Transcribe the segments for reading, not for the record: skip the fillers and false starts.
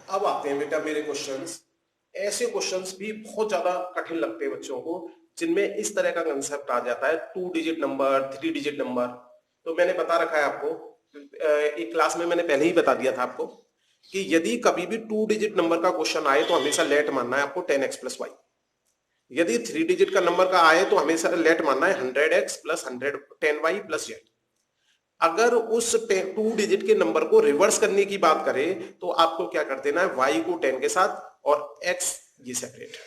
अब आते हैं बेटा मेरे क्वेश्चंस। ऐसे क्वेश्चंस भी बहुत ज्यादा कठिन लगते हैं बच्चों को, जिनमें इस तरह का कंसेप्ट आ जाता है, 2 डिजिट नंबर, 3 डिजिट नंबर। तो मैंने बता रखा है आपको, एक क्लास में मैंने पहले ही बता दिया था आपको कि यदि कभी भी 2 डिजिट नंबर का क्वेश्चन आए तो हमेशा लेट मानना है आपको 10x+y। यदि 3 डिजिट का नंबर का आए तो हमेशा लेट मानना है 100x+110y+z। अगर उस 2 डिजिट के नंबर को रिवर्स करने की बात करें तो आपको क्या कर देना है, y को 10 के साथ और x ये सेपरेट।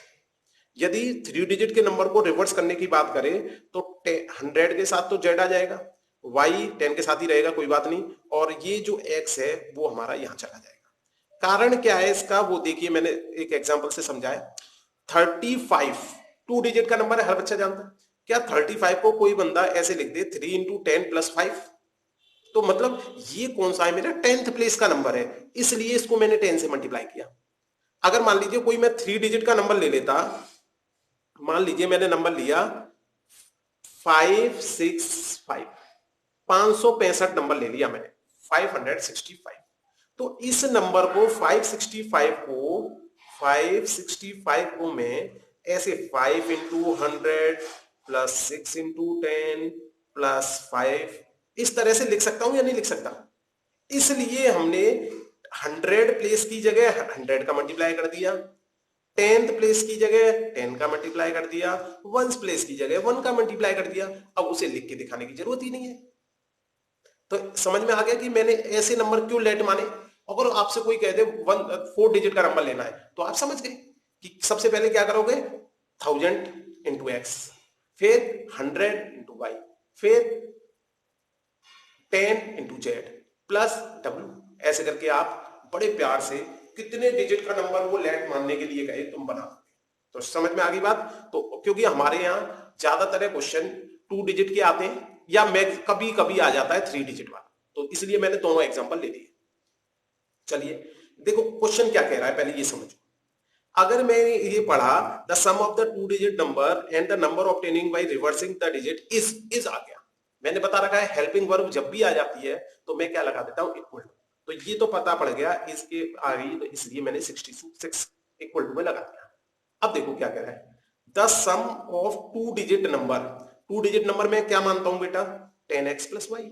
यदि 3 डिजिट के नंबर को रिवर्स करने की बात करें तो 100 के साथ तो z आ जाएगा, y 10 के साथ ही रहेगा, कोई बात नहीं, और ये जो x है वो हमारा यहां चला जाएगा। कारण क्या है इसका वो देखिए, मैंने एक एग्जांपल से समझाया। 35 2 डिजिट का नंबर है, हर बच्चा जानता है। क्या 35 को कोई बंदा ऐसे लिख दे 3 × 10 + 5? तो मतलब ये कौन सा है, मेरा 10th प्लेस का नंबर है, इसलिए इसको मैंने 10 से मल्टीप्लाई किया। अगर मान लीजिए कोई मैं 3 डिजिट का नंबर ले लेता, मान लीजिए मैंने नंबर लिया 565, 565 नंबर ले लिया मैंने, 565। तो इस नंबर को 565 को मैं ऐसे 5 × 100 + 6 × 10 + 5 इस तरह से लिख सकता हूं या नहीं लिख सकता? इसलिए हमने 100 प्लेस की जगह 100 का मल्टीप्लाई कर दिया, 10th प्लेस की जगह 10 का मल्टीप्लाई कर दिया, 1 प्लेस की जगह 1 का मल्टीप्लाई कर दिया। अब उसे लिख के दिखाने की जरूरत ही नहीं है। तो समझ में आ गया कि मैंने ऐसे नंबर क्यों लेट माने। अगर आपसे कोई कह दे 4 डिजिट का नंबर लेना है तो आप समझ गए कि सबसे पहले क्या करोगे, 1000 × x, फिर 100 × y, फिर 10 × z +w। ऐसे करके आप बड़े प्यार से कितने डिजिट का नंबर वो लेट मानने के लिए कहे तुम बना दोगे। तो समझ में आ गई बात। तो क्योंकि हमारे यहाँ ज्यादातर क्वेश्चन 2 डिजिट के आते हैं, या मैं कभी कभी आ जाता है 3 डिजिट वाला, तो इसलिए मैंने दोनों एग्जांपल ले लिए। चलिए देखो क्वेश्चन क्या कह रहा है, पहले ये समझो। अगर मैं ये पढ़ा the sum of the 2 digit number and the number obtaining by reversing the digit is आ गया। मैंने बता रखा है हेल्पिंग वर्ब जब भी आ जाती है तो मैं क्या लगा देता हूं, इक्वल टू। तो ये तो पता पड़ गया इसके आ गई, तो इसलिए मैंने 66 इक्वल टू में लगा दिया। अब देखो क्या कह रहा है, the sum of 2 digit number. 2 digit number में क्या मानता हूं बेटा, 10x+y।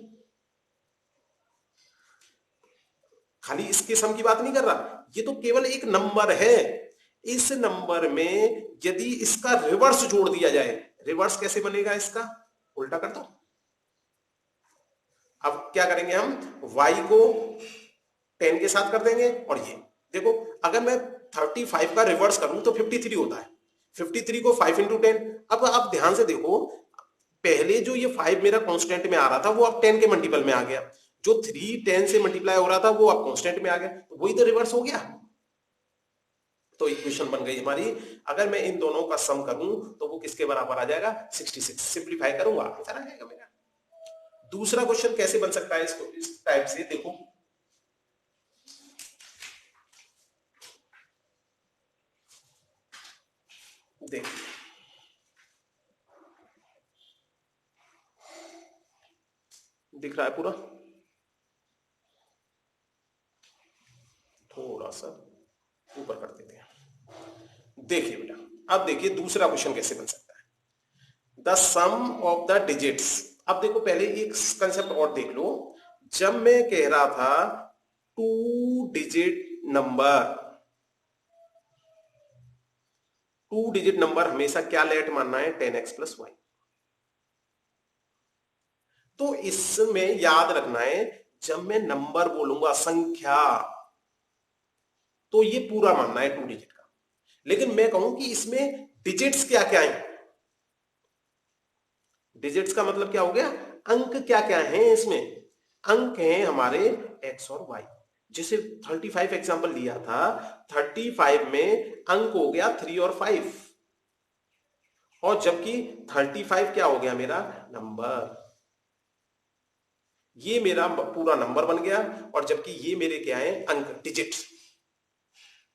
खाली इसके सम की बात नहीं कर रहा, ये तो केवल एक नंबर है। इस नंबर में यदि इसका रिवर्स जोड़ दिया जाए, रिवर्स कैसे बनेगा इसका, उल्टा कर दो। अब क्या करेंगे हम, y को 10 के साथ कर देंगे, और ये देखो अगर मैं 35 का रिवर्स करूं तो 53 होता है, 53 को 5 × 10। अब आप ध्यान से देखो, पहले जो ये 5 मेरा कांस्टेंट में आ रहा था वो अब 10 के मल्टीपल में आ गया, जो 3 10 से मल्टीप्लाई हो रहा था वो अब कांस्टेंट में आ गया, तो वही तो रिवर्स हो गया। तो इक्वेशन बन गई हमारी। अगर मैं इन दोनों का सम करूं तो वो किसके बराबर आ जाएगा, 66। सिंपलीफाई करूंगा आंसर आ जाएगा मेरा। दूसरा क्वेश्चन कैसे बन सकता है इसको, इस टाइप से देखो, देखिए दिख रहा है पूरा, थोड़ा सा ऊपर कर देते हैं। देखिए बेटा अब देखिए दूसरा क्वेश्चन कैसे बन सकता है, the sum of the digits. अब देखो पहले एक कंसेप्ट और देख लो, जब मैं कह रहा था 2 डिजिट नंबर, 2 डिजिट नंबर हमेशा क्या लेट मानना है, 10x+y। तो इसमें याद रखना है, जब मैं नंबर बोलूंगा संख्या, तो ये पूरा मानना है 2 डिजिट का। लेकिन मैं कहूं कि इसमें डिजिट्स क्या क्या है, डिजिट्स का मतलब क्या हो गया, अंक क्या क्या हैं इसमें। अंक हैं हमारे x और y। जैसे 35 एग्जांपल लिया था, 35 में अंक हो गया 3 और 5, और जबकि 35 क्या हो गया मेरा नंबर, ये मेरा पूरा नंबर बन गया, और जबकि ये मेरे क्या है, अंक, डिजिट।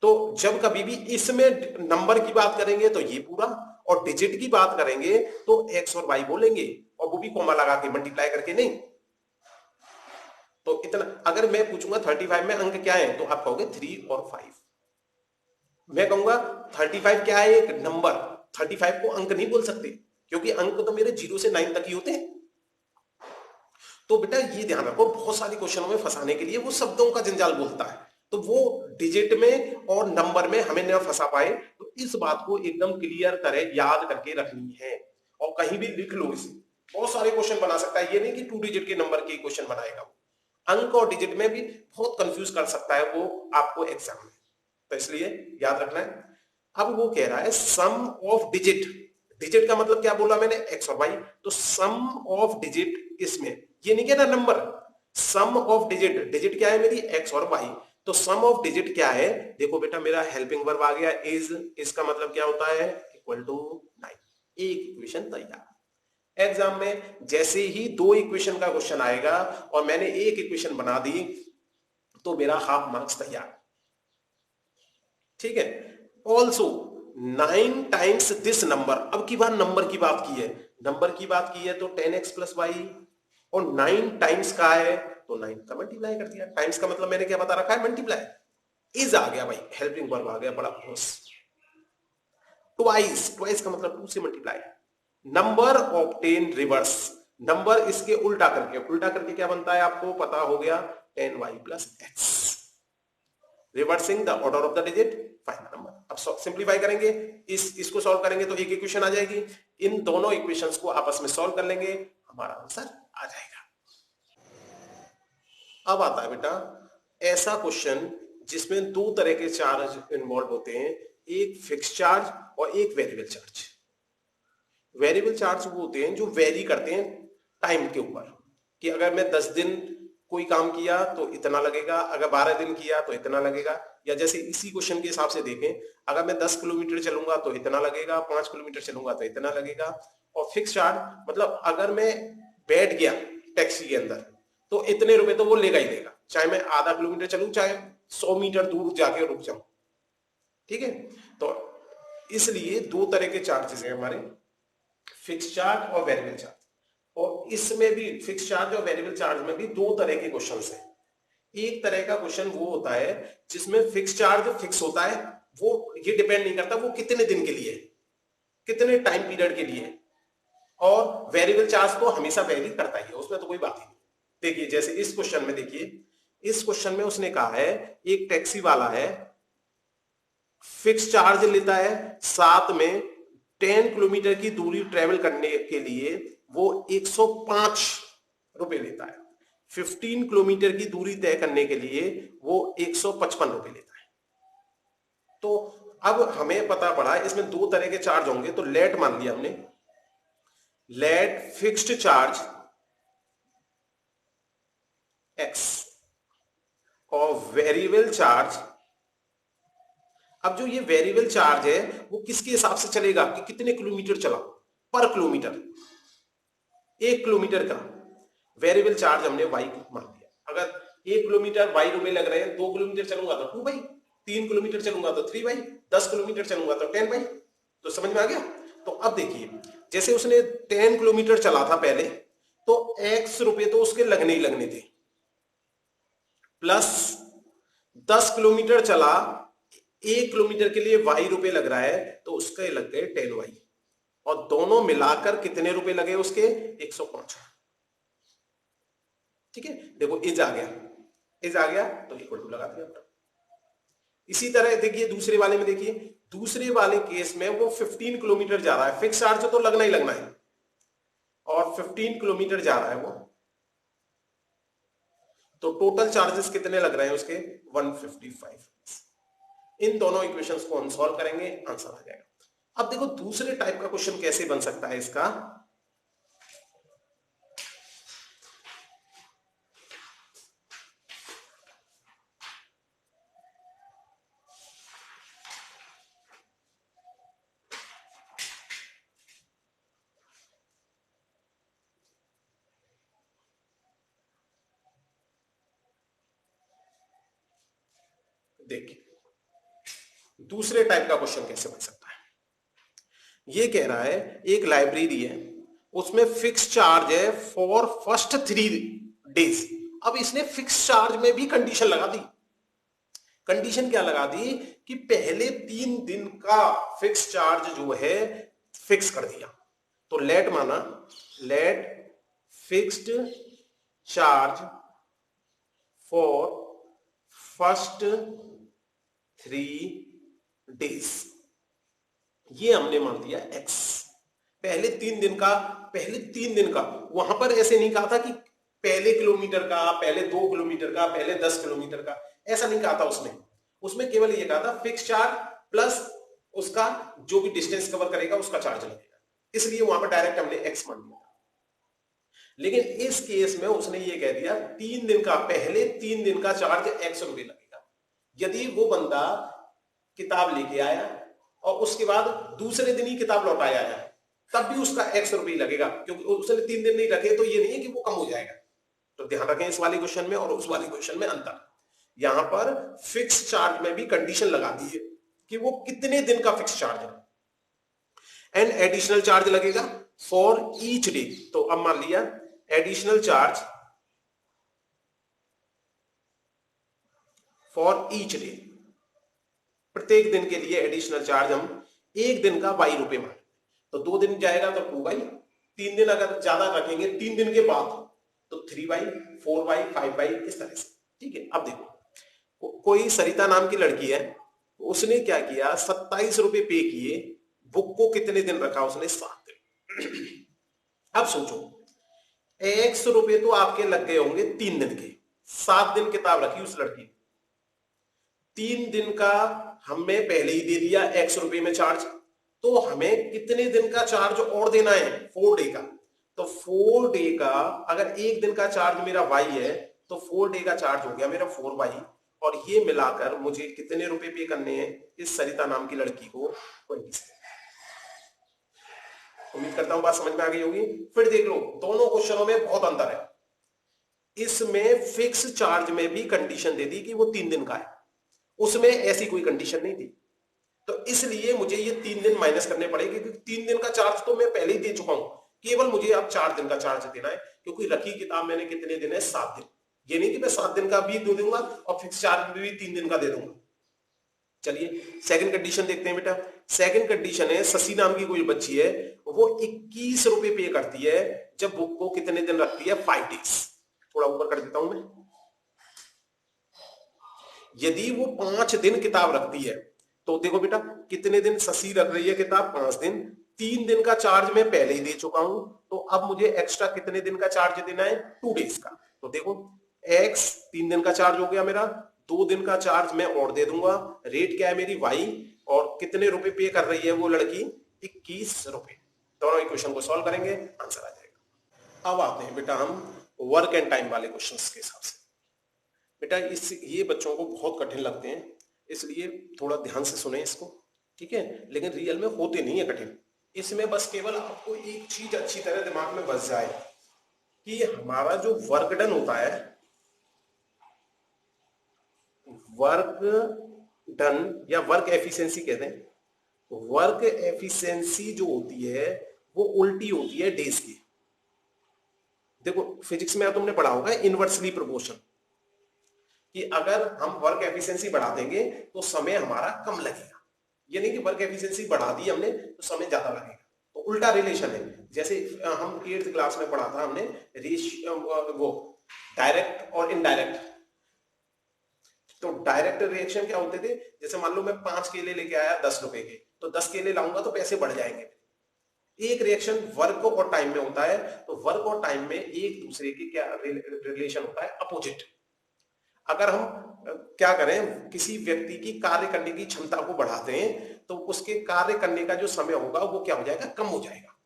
तो जब कभी भी इसमें नंबर की बात करेंगे तो ये पूरा, और डिजिट की बात करेंगे तो x और y बोलेंगे, और वो भी कॉमा लगा के, मल्टीप्लाई करके नहीं। तो इतना, अगर मैं पूछूंगा 35 में अंक क्या है तो आप कहोगे 3 और 5। मैं कहूंगा 35 क्या है, एक नंबर। 35 को अंक नहीं बोल सकते, क्योंकि अंक तो मेरे 0 से 9 तक ही होते हैं। तो बेटा ये ध्यान रखो, बहुत सारे क्वेश्चनों में फंसाने के लिए वो शब्दों का जंजाल बोलता है, तो वो डिजिट में और नंबर में हमें न फंसा पाए। तो इस बात को एकदम क्लियर तरह याद करके रखनी है, और कहीं भी लिख लो इसे। बहुत सारे क्वेश्चन बना सकता है, ये नहीं कि 2 डिजिट के नंबर के क्वेश्चन बनाएगा वो। अंक और डिजिट में भी बहुत कंफ्यूज कर सकता है वो आपको एग्जाम में, तो इसलिए याद रखना है। अब वो कह रहा है सम ऑफ डिजिट। डिजिट का मतलब क्या बोला मैंने, एक्स और वाई। तो सम ऑफ डिजिट, इसमें ये नहीं कहना number, sum of digit. Digit क्या है मेरी, एक्स और वाई। तो सम ऑफ डिजिट क्या है, देखो बेटा मेरा हेल्पिंग वर्ब आ गया इज। इसका मतलब क्या होता है, इक्वल टू 9। एक इक्वेशन तैयार। एग्जाम में जैसे ही 2 इक्वेशन का क्वेश्चन आएगा और मैंने एक इक्वेशन बना दी, तो मेरा हाफ मार्क्स तैयार। ठीक है। Also 9 times this number. अब की बार नंबर की बात की है, नंबर की बात की है तो 10x प्लस वाई, और 9 टाइम्स का है तो 9 का मल्टीप्लाई कर दिया। टाइम्स का मतलब मैंने क्या बता रखा है, मल्टीप्लाई। इज आ गया भाई, हेल्पिंग वर्ब आ गया, बड़ा खुश। ट्वाइस, ट्वाइस का मतलब 2 से multiply. Number obtain reverse, number इसके उल्टा करके, उल्टा करके क्या बनता है आपको पता हो गया, 10y plus x। Reversing the order of the digit, find the number. अब सिंप्लीफाई करेंगे, इसको सॉल्व करेंगे तो एक इक्वेशन आ जाएगी। इन दोनों इक्वेशंस को आपस में सॉल्व कर लेंगे, हमारा आंसर आ जाएगा। अब आता है बेटा ऐसा क्वेश्चन जिसमें 2 तरह के चार्ज इन्वॉल्व होते हैं, एक फिक्स चार्ज और एक वेरिएबल चार्ज। वेरिएबल चार्ज वो होते हैं जो वेरी करते हैं टाइम के ऊपर, कि अगर मैं 10 दिन कोई काम किया तो इतना लगेगा, अगर 12 दिन किया तो इतना लगेगा। या जैसे इसी क्वेश्चन के हिसाब से देखें, अगर मैं 10 किलोमीटर चलूंगा तो इतना लगेगा, 5 किलोमीटर चलूंगा तो इतना लगेगा। और फिक्स चार्ज मतलब अगर मैं बैठ गया टैक्सी के अंदर तो इतने रुपए तो वो लेगा ही लेगा, चाहे मैं आधा किलोमीटर चलूं चाहे 100 मीटर दूर जाके रुक जाऊं। ठीक है। तो इसलिए 2 तरह के चार्जेस हैं हमारे, फिक्स चार्ज और वेरिएबल चार्ज। और इसमें भी फिक्स चार्ज और वेरिएबल चार्ज में भी 2 तरह के क्वेश्चंस हैं। एक तरह का क्वेश्चन वो होता है जिसमें फिक्स चार्ज फिक्स होता है, वो ये डिपेंड नहीं करता वो कितने दिन के लिए, कितने टाइम पीरियड के लिए। और वेरिएबल चार्ज तो हमेशा वेरी करता ही है, उसमें तो कोई बात ही नहीं। देखिए जैसे इस क्वेश्चन में, देखिए इस क्वेश्चन में उसने कहा है एक टैक्सी वाला है, फिक्स चार्ज लेता है, साथ में 10 किलोमीटर की दूरी ट्रेवल करने के लिए वो 105 रुपए लेता है, 15 किलोमीटर की दूरी तय करने के लिए वो 155 रुपए लेता है। तो अब हमें पता पड़ा इसमें 2 तरह के चार्ज होंगे, तो लेट मान लिया हमने, लेट फिक्स्ड चार्ज x और वेरिएबल चार्ज। अब जो ये वेरिएबल चार्ज है वो किसके हिसाब से चलेगा कि कितने किलोमीटर चला, पर किलोमीटर, 1 किलोमीटर का वेरिएबल चार्ज हमने y मान लिया। अगर 1 किलोमीटर y रुपए लग रहे हैं, 2 किलोमीटर चलूंगा तो 2 y, 3 किलोमीटर चलूंगा तो 3 y, 10 किलोमीटर चलूंगा तो 10 y। तो समझ में आ गया। तो अब देखिए जैसे उसने 10 किलोमीटर चला था पहले, तो x रुपए तो उसके लगने ही लगने थे, प्लस 10 किलोमीटर चला, 1 किलोमीटर के लिए y रुपए लग रहा है, तो उसके लग गए 10y, और दोनों मिलाकर कितने रुपए लगे उसके, 105। ठीक है। देखो इज आ गया, इज आ गया तो इक्वल टू लगा दिया। इसी तरह देखिए दूसरे वाले में, देखिए दूसरे वाले केस में वो 15 किलोमीटर जा रहा है, फिक्स चार्ज तो लगना ही लगना है, और 15 किलोमीटर जा रहा है वो, तो टोटल चार्जेस कितने लग रहे हैं उसके, 155। इन दोनों इक्वेशंस को हम सॉल्व करेंगे, आंसर आ जाएगा। अब देखो दूसरे टाइप का क्वेश्चन कैसे बन सकता है इसका। देखिए दूसरे टाइप का क्वेश्चन कैसे बन सकता है। ये कह रहा है एक लाइब्रेरी है, उसमें फिक्स चार्ज है फॉर फर्स्ट 3 डेज। अब इसने फिक्स चार्ज में भी कंडीशन लगा दी कंडीशन क्या लगा दी कि पहले 3 दिन का फिक्स चार्ज जो है फिक्स कर दिया। तो लेट माना, let fixed charge for first 3 days, ये हमने मान दिया x। पहले 3 दिन का वहां पर ऐसे नहीं कहा था कि पहले किलोमीटर का, पहले 2 किलोमीटर का, पहले 10 किलोमीटर का, ऐसा नहीं कहा था उसमें केवल ये कहा था फिक्स चार्ज प्लस उसका जो भी डिस्टेंस कवर करेगा उसका चार्ज लगेगा, इसलिए वहां पर डायरेक्ट हमने x मान दिया। लेकिन इस केस में उसने ये कह दिया 3 दिन का, पहले 3 दिन का चार्ज x रुपए लगेगा। यदि वो बंदा किताब लेके आया और उसके बाद दूसरे दिन ही किताब लौटाया आया, तब भी उसका x रुपए लगेगा, क्योंकि उसने 3 दिन नहीं रखे, तो ये नहीं है कि वो कम हो जाएगा। तो ध्यान रखें इस वाले क्वेश्चन में और उस वाले क्वेश्चन में अंतर। यहां पर फिक्स चार्ज में भी कंडीशन लगा दी है कि वो कितने दिन का फिक्स चार्ज है, एंड एडिशनल चार्ज लगेगा फॉर ईच डे। तो अब मान लिया additional charge for each day, प्रत्येक दिन के लिए एडिशनल चार्ज हम एक दिन का y रुपए मान, तो 2 दिन जाएगा तो 2y, 3 दिन अगर ज्यादा रखेंगे 3 दिन के बाद तो 3y, 4y, 5y, इस तरह से। ठीक है, अब देखो कोई सरिता नाम की लड़की है, उसने क्या किया 27 रुपए पे किए, बुक को कितने दिन रखा उसने, 7 दिन। अब सोचो x रुपए तो आपके लग गए होंगे 3 दिन के, 7 दिन किताब रखी उस लड़की, 3 दिन का हमें पहले ही दे दिया x रुपए में चार्ज, तो हमें कितने दिन का चार्ज और देना है, 4 डे का। तो 4 डे का अगर एक दिन का चार्ज मेरा y है तो 4 डे का चार्ज हो गया मेरा 4y, और ये मिलाकर मुझे कितने रुपए पे करने हैं इस सरिता नाम की लड़की को, 27। उम्मीद करता हूं बात समझ में आ गई होगी। फिर देख लो दोनों क्वेश्चनों में बहुत अंतर है। इसमें फिक्स चार्ज में भी कंडीशन दे दी कि वो 3 दिन का है, उसमें ऐसी कोई कंडीशन नहीं थी, तो इसलिए मुझे ये 3 दिन माइनस करने पड़ेंगे, क्योंकि 3 दिन का चार्ज तो मैं पहले ही दे चुका हूं, केवल मुझे अब 4 दिन का चार्ज देना है, क्योंकि रखी किताब मैंने कितने दिन है, 7 दिन। ये नहीं कि मैं 7 दिन का भी दे दूंगा और फिक्स चार्ज में भी 3 दिन का दे दूंगा। चलिए सेकंड कंडीशन देखते हैं बेटा। सेकंड कंडीशन है शशि नाम की कोई बच्ची है, वो 21 रुपए पे करती है जब बुक को कितने दिन रखती है, 5 डेज। थोड़ा ऊपर कर देता हूं मैं। यदि वो 5 दिन किताब रखती है तो देखो बेटा कितने दिन शशि रख रही है किताब, 5 दिन, 3 दिन का चार्ज मैं पहले ही दे चुका हूं, तो अब मुझे एक्स्ट्रा कितने दिन का चार्ज देना है, 2 डेज का। तो देखो x 3 दिन का चार्ज हो गया मेरा, 2 दिन का चार्ज मैं और दे दूंगा, रेट क्या है मेरी y, और कितने रुपए पे कर रही है वो लड़की, 21 रुपए। दोनों इक्वेशन को सॉल्व करेंगे, आंसर आ जाएगा। अब आते हैं बेटा हम वर्क एंड टाइम वाले क्वेश्चंस के हिसाब से। बेटा ये बच्चों को बहुत कठिन लगते हैं, इसलिए थोड़ा ध्यान से सुने इसको, ठीक है, लेकिन रियल में होते नहीं है कठिन। इसमें बस केवल आपको एक चीज अच्छी तरह दिमाग में बस जाए कि हमारा जो वर्क डन होता है, वर्क डन या वर्क एफिशिएंसी कहते हैं, वर्क एफिशिएंसी जो होती है वो उल्टी होती है डेज की। देखो फिजिक्स में तुमने पढ़ा होगा इनवर्सली प्रोपोर्शन, कि अगर हम वर्क एफिशिएंसी बढ़ा देंगे तो समय हमारा कम लगेगा, ये नहीं कि वर्क एफिशिएंसी बढ़ा दी हमने तो समय ज्यादा लगेगा। तो उल्टा रिलेशन है, जैसे हम 8th क्लास में पढ़ा था हमने वो डायरेक्ट और इनडायरेक्ट। तो डायरेक्ट रिएक्शन क्या होते थे, जैसे मान लो मैं 5 केले लेके आया 10 रुपए के, तो 10 केले लाऊंगा तो पैसे बढ़ जाएंगे। एक रिएक्शन वर्क और टाइम में होता है, तो वर्क और टाइम में एक दूसरे के क्या रिलेशन होता है, अपोजिट। अगर हम क्या करें, किसी व्यक्ति की कार्य करने की क्षमता को बढ़ाते हैं तो उसके कार्य करने का जो समय होगा वो क्या हो जाएगा, कम हो जाएगा।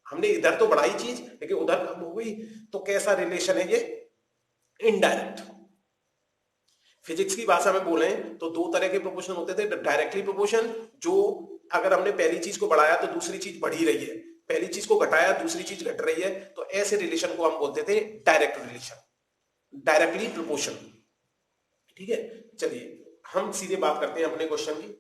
हमने इधर तो बढ़ाई चीज लेकिन उधर कम हो गई, तो कैसा रिलेशन है ये, इनडायरेक्ट। फिजिक्स की भाषा में बोले तो 2 तरह के प्रोपोर्शन होते थे, डायरेक्टली प्रोपोर्शन, जो अगर हमने पहली चीज को बढ़ाया तो दूसरी चीज बढ़ी रही है, पहली चीज को घटाया दूसरी चीज घट रही है, तो ऐसे रिलेशन को हम बोलते थे डायरेक्ट रिलेशन, डायरेक्टली प्रोपोर्शन। ठीक है, चलिए हम सीधे बात करते हैं अपने क्वेश्चन की।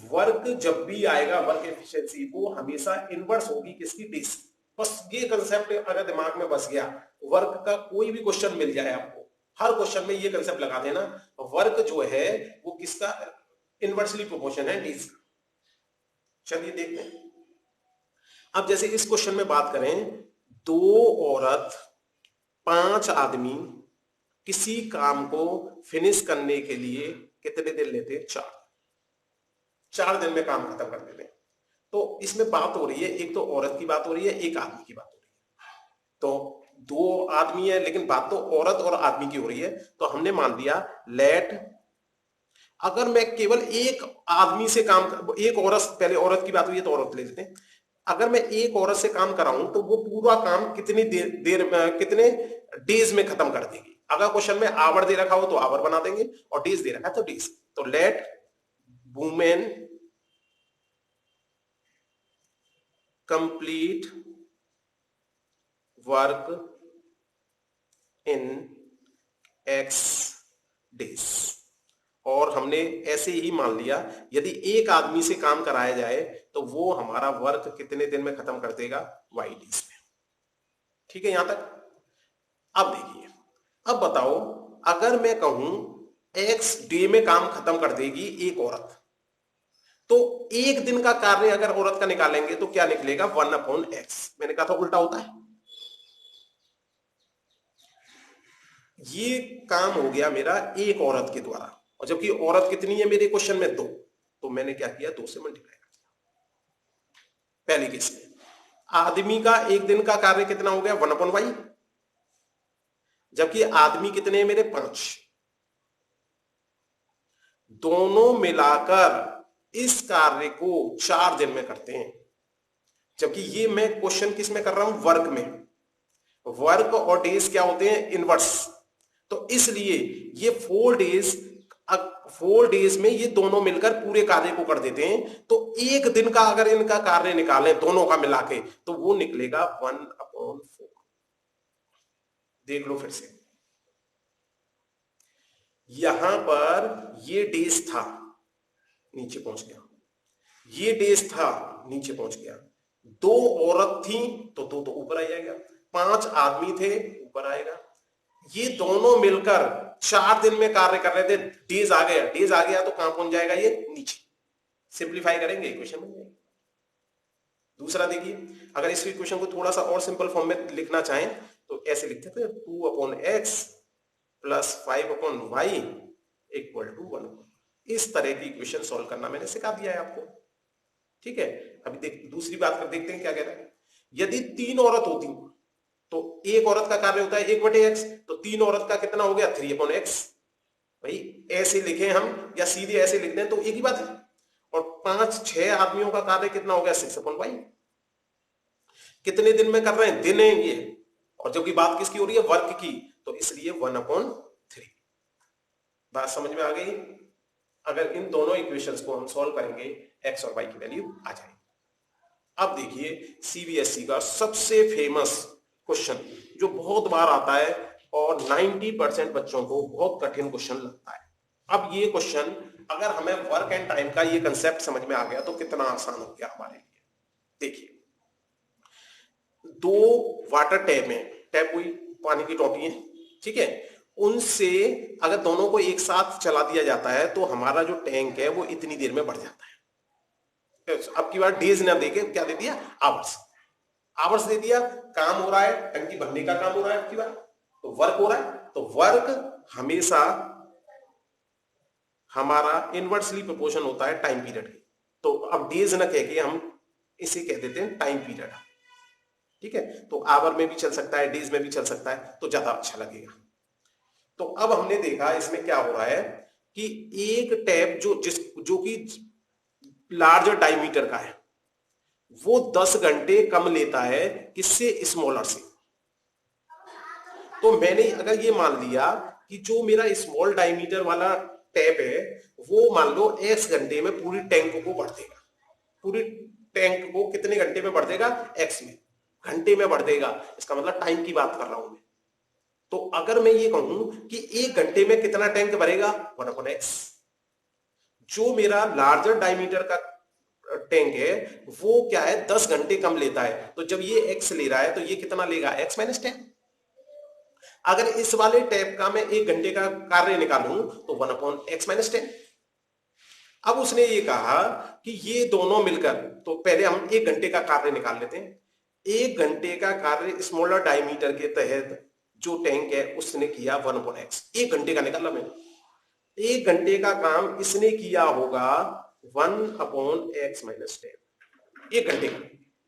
वर्क जब भी आएगा वर्क एफिशिएंसी वो हमेशा इनवर्स होगी किसकी, डेज। बस ये कंसेप्ट अगर दिमाग में बस गया, वर्क का कोई भी क्वेश्चन मिल जाए आपको, हर क्वेश्चन में ये कंसेप्ट लगा देना, वर्क जो है वो किसका इनवर्सली प्रोपोर्शन है, डीज। चलिए देखते हैं। अब जैसे इस क्वेश्चन में बात करें, 2 औरत 5 आदमी किसी काम को फिनिश करने के लिए कितने दिन लेते हैं? 4 दिन में काम खत्म कर देते हैं। तो इसमें बात हो रही है, एक तो औरत की बात हो रही है, एक आदमी की बात हो रही है। तो 2 आदमी है, लेकिन बात तो औरत और आदमी की हो रही है। तो हमने मान लिया लेट, अगर मैं केवल एक आदमी से काम, एक औरत, पहले औरत की बात हुई है तो औरत ले लेते हैं। अगर मैं एक औरत से काम कराऊं तो वो पूरा काम कितनी देर कितने डेज में खत्म कर देगी। अगर क्वेश्चन में आवर दे रखा हो तो आवर बना देंगे, और डेज दे रखा है तो डेज। तो let women complete work in X days. और हमने ऐसे ही मान लिया, यदि एक आदमी से काम कराया जाए तो वो हमारा वर्क कितने दिन में खत्म कर देगा? वाई डेज में। ठीक है यहां तक। अब देखिए, अब बताओ, अगर मैं कहूं एक्स डे में काम खत्म कर देगी एक औरत, तो एक दिन का कार्य अगर औरत का निकालेंगे तो क्या निकलेगा? 1/x। मैंने कहा था उल्टा होता है। ये काम हो गया मेरा एक औरत के द्वारा, और जबकि औरत कितनी है मेरे क्वेश्चन में? 2। तो मैंने क्या किया? 2 से मल्टीप्लाई कर दिया पहले केस में। आदमी का एक दिन का कार्य कितना हो गया? 1/y। जबकि आदमी कितने हैं मेरे? 5। दोनों मिलाकर इस कार्य को 4 दिन में करते हैं। जबकि ये मैं क्वेश्चन किस में कर रहा हूं? वर्क में। वर्क और डेज क्या होते हैं? इनवर्स। तो इसलिए ये 4 डेज में ये दोनों मिलकर पूरे कार्य को कर देते हैं। तो एक दिन का अगर इनका कार्य निकालें दोनों का मिला के, तो वो निकलेगा 1/4। देख लो फिर से, यहां पर ये डेज था, नीचे पहुंच गया। ये डेज था, नीचे पहुंच गया। 2 औरत थी तो 2 तो ऊपर आ जाएगा। 5 आदमी थे, ऊपर आएगा। ये दोनों मिलकर 4 दिन में कार्य कर रहे थे, डेज आ गया। डेज आ गया तो कहां पहुंच जाएगा? ये नीचे। सिंप्लीफाई करेंगे, इक्वेशन बन जाएगी। दूसरा देखिए, अगर इस इक्वेशन को थोड़ा सा और सिंपल फॉर्म में लिखना चाहें तो ऐसे लिखते थे, 2/x plus 5/y equal to 1। इस तरह की इक्वेशन सॉल्व करना मैंने सिखा दिया है आपको। ठीक है, अभी दूसरी बात कर देखते हैं क्या कह रहा है। यदि 3 औरत होती तो एक औरत का कार्य होता है 1/x, तो 3 औरत का कितना हो गया? 3/x। भाई ऐसे लिखे हम या सीधे ऐसे लिख दें तो एक ही बात है। और 5-6 आदमियों का कार्य कितना हो गया? 6/y। कितने दिन में कर रहे हैं? दिन है ये। और जबकि बात किसकी हो रही है? वर्क की। तो इसलिए 1/3। बात समझ में आ गई? अगर इन दोनों इक्वेशंस को हम सॉल्व करेंगे, x और y की वैल्यू आ जाएगी। अब देखिए, सीबीएसई का सबसे फेमस क्वेश्चन जो बहुत बार आता है और 90% बच्चों को बहुत कठिन क्वेश्चन लगता है। अब ये क्वेश्चन अगर हमें वर्क एंड टाइम का ये कंसेप्ट समझ में आ गया तो कितना आसान हो गया हमारे लिए। देखिए, 2 वाटर टैप में, टैप हुई पानी की टोटी है, ठीक है, उनसे अगर दोनों को एक साथ चला दिया जाता है तो हमारा जो टैंक है वो इतनी देर में भर जाता है। अब की बार डेज ना देके क्या दे दिया? आवर्स। आवर्स दे दिया, काम हो रहा है, टंकी भरने का काम हो रहा है, अब की बार तो वर्क हो रहा है। तो वर्क हमेशा हमारा इनवर्सली प्रोपोर्शन होता है टाइम पीरियड की। तो अब डेज ना कह के हम इसे कह देते हैं टाइम पीरियड। ठीक है, तो आवर में भी चल सकता है, डेज में भी चल सकता है, तो ज्यादा अच्छा लगेगा। तो अब हमने देखा इसमें क्या हो रहा है कि एक टैप जो कि लार्जर डायमीटर का है वो 10 घंटे कम लेता है किससे? स्मॉलर से। तो मैंने अगर ये मान लिया कि जो मेरा स्मॉल डायमीटर वाला टैप है वो मान लो x घंटे में पूरी टैंक को भर देगा। पूरी टैंक को कितने घंटे में भर देगा? x में, घंटे में भर देगा। इसका मतलब टाइम की बात कर रहा हूं मैं। तो अगर मैं ये कहूं कि 1 घंटे में कितना टैंक भरेगा? 1/x। जो मेरा लार्जर डायमीटर का टैंक है वो क्या है? 10 घंटे कम लेता है। तो जब ये x ले रहा है तो ये कितना लेगा? x - 10। अगर इस वाले टैब का मैं 1 घंटे का कार्य निकालूं तो 1/x-10। अब उसने ये कहा कि ये दोनों मिलकर, तो पहले हम 1 घंटे का कार्य निकाल लेते हैं। 1 घंटे का कार्य स्मॉलर डायमीटर के तहत जो टैंक है उसने किया 1/x। 1 घंटे का निकाला मैंने। 1 घंटे का काम इसने किया होगा 1/x-10। 1 घंटे का,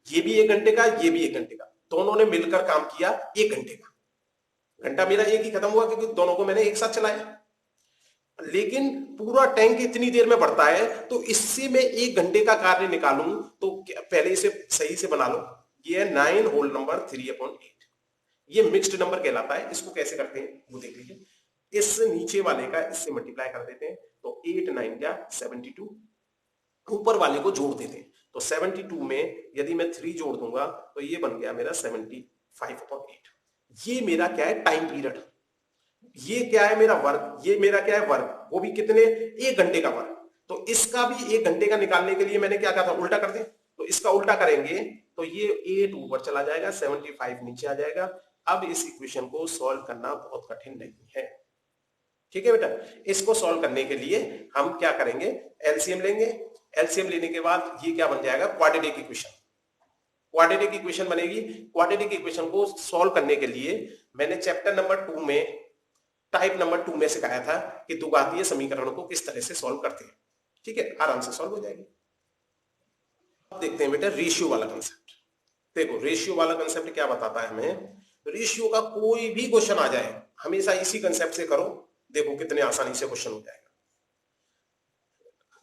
ये भी 1 घंटे का, ये भी 1 घंटे का, दोनों ने मिलकर काम किया 1 घंटे का। घंटा मेरा एक ही खत्म हुआ क्योंकि दोनों को मैंने एक साथ चलाया। लेकिन पूरा टैंक इतनी देर में बढ़ता है, तो इससे मैं 1 घंटे का कार्य निकालूं तो पहले इसे सही से बना लो। ये है 9 होल नंबर 3/8। ये मिक्स्ड नंबर कहलाता है। इसको कैसे करते हैं वो देख लीजिए। इस नीचे वाले का इससे मल्टीप्लाई कर देते हैं तो 8 9 क्या 72, ऊपर वाले को जोड़ देते हैं तो 72 में यदि मैं 3 जोड़ दूंगा तो ये बन गया मेरा 75/8। ये मेरा क्या है, टाइम पीरियड। ये क्या है, मेरा वर्क। ये मेरा क्या है, वर्क। वो भी कितने, 1 घंटे का वर्क। तो इसका भी 1 घंटे का निकालने के लिए मैंने क्या कहा था, उल्टा कर दे। तो इसका उल्टा करेंगे तो ये 8 ऊपर चला जाएगा, 75 नीचे आ जाएगा। अब इस इक्वेशन को सॉल्व करना बहुत कठिन नहीं है। ठीक है बेटा, इसको सॉल्व करने के लिए हम क्या करेंगे, एलसीएम लेंगे। एलसीएम लेने के बाद ये क्या बन जाएगा, क्वाड्रेटिक इक्वेशन। क्वाड्रेटिक इक्वेशन बनेगी। क्वाड्रेटिक इक्वेशन को सॉल्व करने के लिए मैंने चैप्टर नंबर 2 में, टाइप नंबर 2 में सिखाया था कि द्विघातीय समीकरणों को किस तरह से सॉल्व करते हैं। ठीक है, आराम से सॉल्व हो जाएगी। अब देखते हैं बेटा रेशियो वाला कंसेप्ट। देखो रेशियो वाला कंसेप्ट क्या बताता है हमें। रेशियो का कोई भी क्वेश्चन आ जाए हमेशा इसी कंसेप्ट से करो, देखो कितने आसानी से क्वेश्चन हो जाएगा।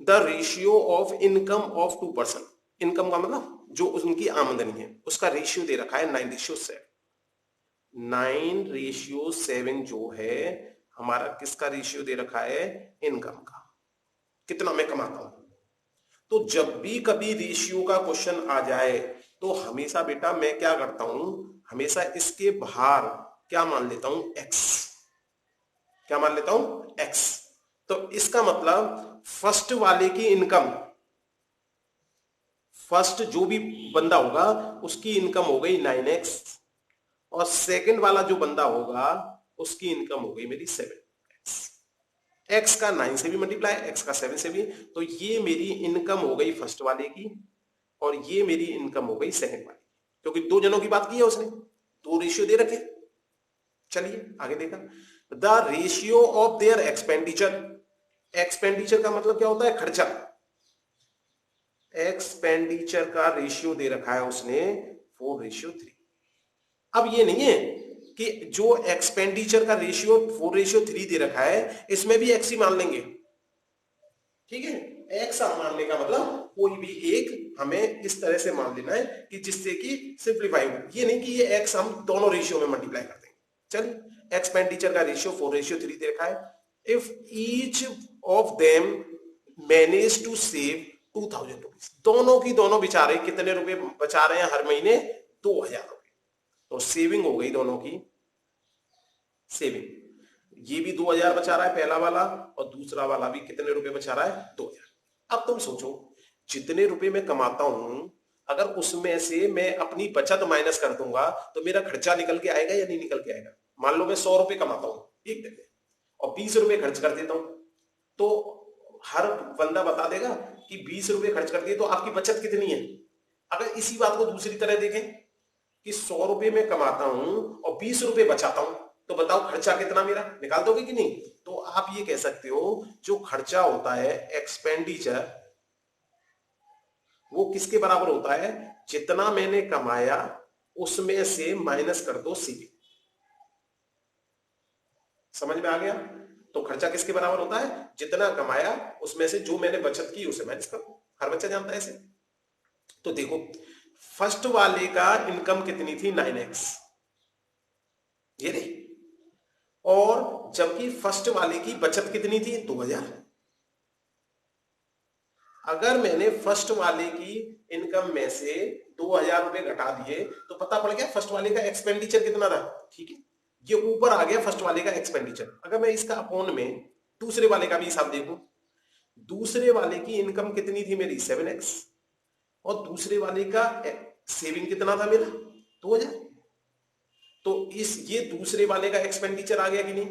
The ratio of income of 2 person. Income का मतलब जो उनकी आमदनी है, उसका रेशियो दे रखा है 9:7। 9:7 जो है हमारा किसका रेशियो दे रखा है, इनकम का, कितना मैं कमाता हूं। तो जब भी कभी रेशियो का क्वेश्चन आ जाए तो हमेशा बेटा मैं क्या करता हूं, हमेशा इसके बाहर क्या मान लेता हूं, एक्स। क्या मान लेता हूं, एक्स। तो इसका मतलब फर्स्ट वाले की इनकम, फर्स्ट जो भी बंदा होगा उसकी इनकम हो गई 9x, और सेकंड वाला जो बंदा होगा उसकी इनकम हो गई मेरी 7x। x का 9 से भी मल्टीप्लाई, x का 7 से भी। तो ये मेरी इनकम हो गई फर्स्ट वाले की और ये मेरी इनकम हो गई सेकंड वाले की, क्योंकि 2 जनों की बात की है उसने, 2 रेशियो दे रखे। चलिए आगे देखा, the ratio of their expenditure. Expenditure का मतलब क्या होता है, खर्चा। एक्सपेंडिचर का रेशियो दे रखा है उसने 4:3। अब ये नहीं है कि जो एक्सपेंडिचर का रेशियो 4:3 दे रखा है इसमें भी एक्स ही मान लेंगे। ठीक है, एक्स मानने का मतलब कोई भी एक हमें इस तरह से मान लेना है कि जिससे कि सिंप्लीफाई हो। ये नहीं कि ये एक्स हम दोनों रेशियो में मल्टीप्लाई कर देंगे। चलिए, एक्सपेंडिचर का रेशियो 4:3 दे रखा है। If each of them manage to save 2000 rupees, दोनों की दोनों बेचारे कितने रुपए बचा रहे हैं हर महीने, 2000 रुपए। तो सेविंग हो गई दोनों की, सेविंग। ये भी 2000 बचा रहा है पहला वाला, और दूसरा वाला भी कितने रुपए बचा रहा है, 2000। अब तुम सोचो, जितने रुपए मैं कमाता हूं अगर उसमें से मैं अपनी बचत माइनस कर दूंगा तो मेरा खर्चा निकल के आएगा या नहीं निकल के आएगा। मान लो मैं 100 रुपए कमाता हूं एक दिन में और 20 रुपए खर्च कर देता हूं, तो हर बंदा बता देगा कि 20 रुपए खर्च कर दिए तो आपकी बचत कितनी है। अगर इसी बात को दूसरी तरह देखें कि 100 रुपए मैं कमाता हूं और 20 रुपए बचाता हूं, तो बताओ खर्चा कितना मेरा, निकाल दोगे कि नहीं। तो आप ये कह सकते हो जो खर्चा होता है एक्सपेंडिचर, वो किसके बराबर होता है, जितना मैंने कमाया उसमें से माइनस कर दो सेविंग। समझ में आ गया। तो खर्चा किसके बराबर होता है, जितना कमाया उसमें से जो मैंने बचत की उसे माइनस कर दो। हर बच्चा जानता है ऐसे। तो देखो फर्स्ट वाले का इनकम कितनी थी, 9x, ये रे, और जबकि फर्स्ट वाले की बचत कितनी थी, 2000। अगर मैंने फर्स्ट वाले की इनकम में से 2000 रुपए घटा दिए तो पता पड़ गया फर्स्ट वाले का एक्सपेंडिचर कितना था। ठीक है, ये ऊपर आ गया फर्स्ट वाले का एक्सपेंडिचर। अगर मैं इसका अपोन में दूसरे वाले का भी हिसाब देखूं, दूसरे वाले की इनकम कितनी थी मेरी, 7x, और दूसरे वाले का सेविंग कितना था मेरा, 2000। तो ये दूसरे वाले का एक्सपेंडिचर आ गया कि नहीं,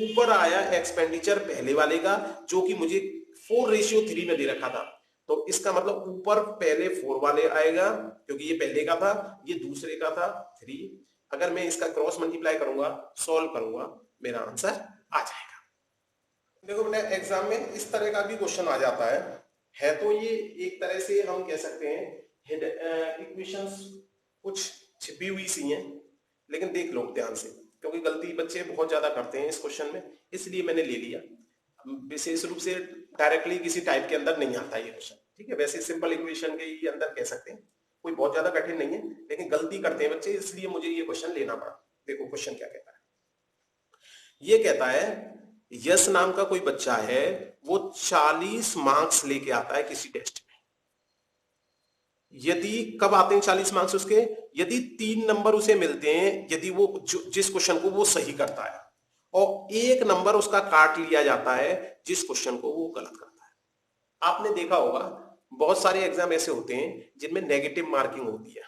ऊपर आया एक्सपेंडिचर पहले वाले का जो कि मुझे 4:3 में दे रखा था। तो इसका मतलब ऊपर पहले 4 वाले आएगा क्योंकि ये पहले का था, ये दूसरे का था 3। अगर मैं इसका क्रॉस मल्टीप्लाई करूंगा, सॉल्व करूंगा, मेरा आंसर आ जाएगा। देखो बेटा, एग्जाम में इस तरह का भी क्वेश्चन आ जाता है तो ये एक तरह से हम कह सकते हैं इक्वेशंस कुछ छिपी हुई सी हैं, लेकिन देख लो ध्यान से क्योंकि गलती बच्चे बहुत ज्यादा करते हैं इस क्वेश्चन में, इसलिए मैंने ले लिया। विशेष रूप से डायरेक्टली किसी टाइप के अंदर नहीं आता ये क्वेश्चन, ठीक है, वैसे सिंपल इक्वेशन के ही अंदर कह सकते हैं, कोई बहुत ज्यादा कठिन नहीं है, लेकिन गलती करते हैं बच्चे, इसलिए मुझे ये क्वेश्चन लेना पड़ा। देखो क्वेश्चन क्या कहता है, ये कहता है यश नाम का कोई बच्चा है, वो 40 मार्क्स लेके आता है किसी टेस्ट में। यदि कब आते हैं 40 मार्क्स उसके, यदि 3 नंबर उसे मिलते हैं, यदि वो जिस क्वेश्चन को वो सही करता है, और 1 नंबर उसका काट लिया जाता है जिस क्वेश्चन को वो गलत करता है। आपने देखा होगा बहुत सारे एग्जाम ऐसे होते हैं जिनमें नेगेटिव मार्किंग होती है।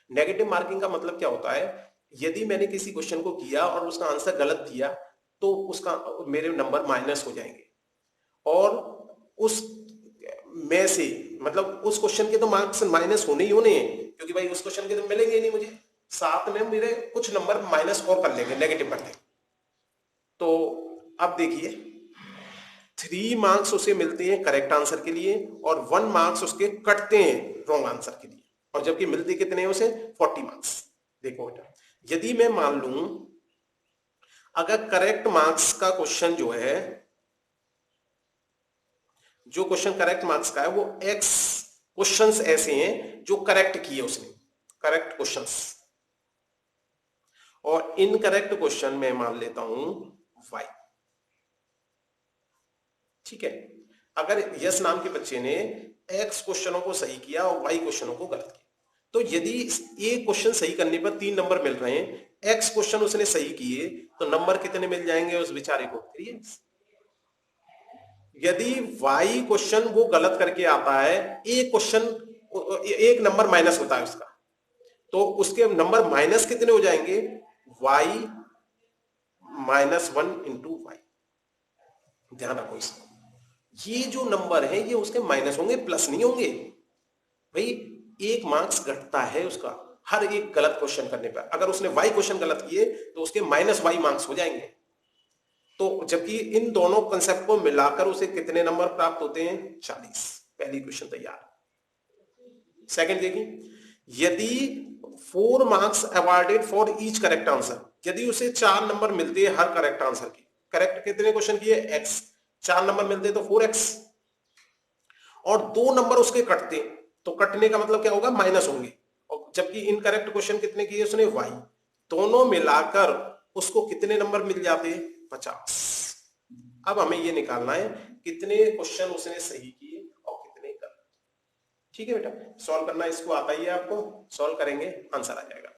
नेगेटिव मार्किंग का मतलब क्या होता है, यदि मैंने किसी क्वेश्चन को किया और उसका आंसर गलत दिया तो उसका मेरे नंबर माइनस हो जाएंगे, और उस में से मतलब उस क्वेश्चन के तो मार्क्स माइनस होने ही होने हैं क्योंकि भाई उस क्वेश्चन के तो मिलेंगे ही नहीं मुझे, साथ में मेरे कुछ नंबर माइनस और कर लेंगे, नेगेटिव कर देंगे। तो अब देखिए 3 मार्क्स उसे मिलते हैं करेक्ट आंसर के लिए और 1 मार्क्स उसके कटते हैं रॉन्ग आंसर के लिए, और जबकि मिलते कितने हैं उसे 40 मार्क्स। देखो बेटा, यदि मैं मान लूं अगर करेक्ट मार्क्स का क्वेश्चन जो है, जो क्वेश्चन करेक्ट मार्क्स का है वो एक्स क्वेश्चंस ऐसे हैं जो करेक्ट किए उसने, करेक्ट क्वेश्चंस, और इनकरेक्ट क्वेश्चन में मान लेता हूं वाई, ठीक है। अगर यस नाम के बच्चे ने एक्स क्वेश्चनों को सही किया और वाई क्वेश्चनों को गलत किया, तो यदि एक क्वेश्चन सही करने पर 3 नंबर मिल रहे हैं, एक्स क्वेश्चन उसने सही किए तो नंबर कितने मिल जाएंगे उस बेचारे को, 3x। यदि वाई क्वेश्चन वो गलत करके आता है, एक क्वेश्चन 1 नंबर माइनस होता है उसका, तो उसके नंबर माइनस कितने हो जाएंगे, y -1 इंटू वाई। ध्यान रखो इसको, ये जो नंबर है ये उसके माइनस होंगे, प्लस नहीं होंगे भाई। 1 मार्क्स घटता है उसका हर एक गलत क्वेश्चन करने पर। अगर उसने वाई क्वेश्चन गलत किए तो उसके -y मार्क्स हो जाएंगे। तो जबकि इन दोनों कंसेप्ट को मिलाकर उसे कितने नंबर प्राप्त होते हैं, 40। पहली क्वेश्चन तैयार। सेकंड देखिए, यदि 4 marks awarded for each correct answer, यदि उसे 4 नंबर मिलते हैं हर करेक्ट आंसर की, करेक्ट कितने क्वेश्चन किए, x, 4 नंबर मिलते तो 4x, और 2 नंबर उसके कटते, तो कटने का मतलब क्या होगा, माइनस होंगे, और जबकि इनकरेक्ट क्वेश्चन कितने किए उसने, y, दोनों मिलाकर उसको कितने नंबर मिल जाते, 50। अब हमें ये निकालना है कितने क्वेश्चन उसने सही किए और कितने गलत। ठीक है बेटा, सॉल्व करना इसको आता ही है आपको, सॉल्व करेंगे आंसर आ जाएगा।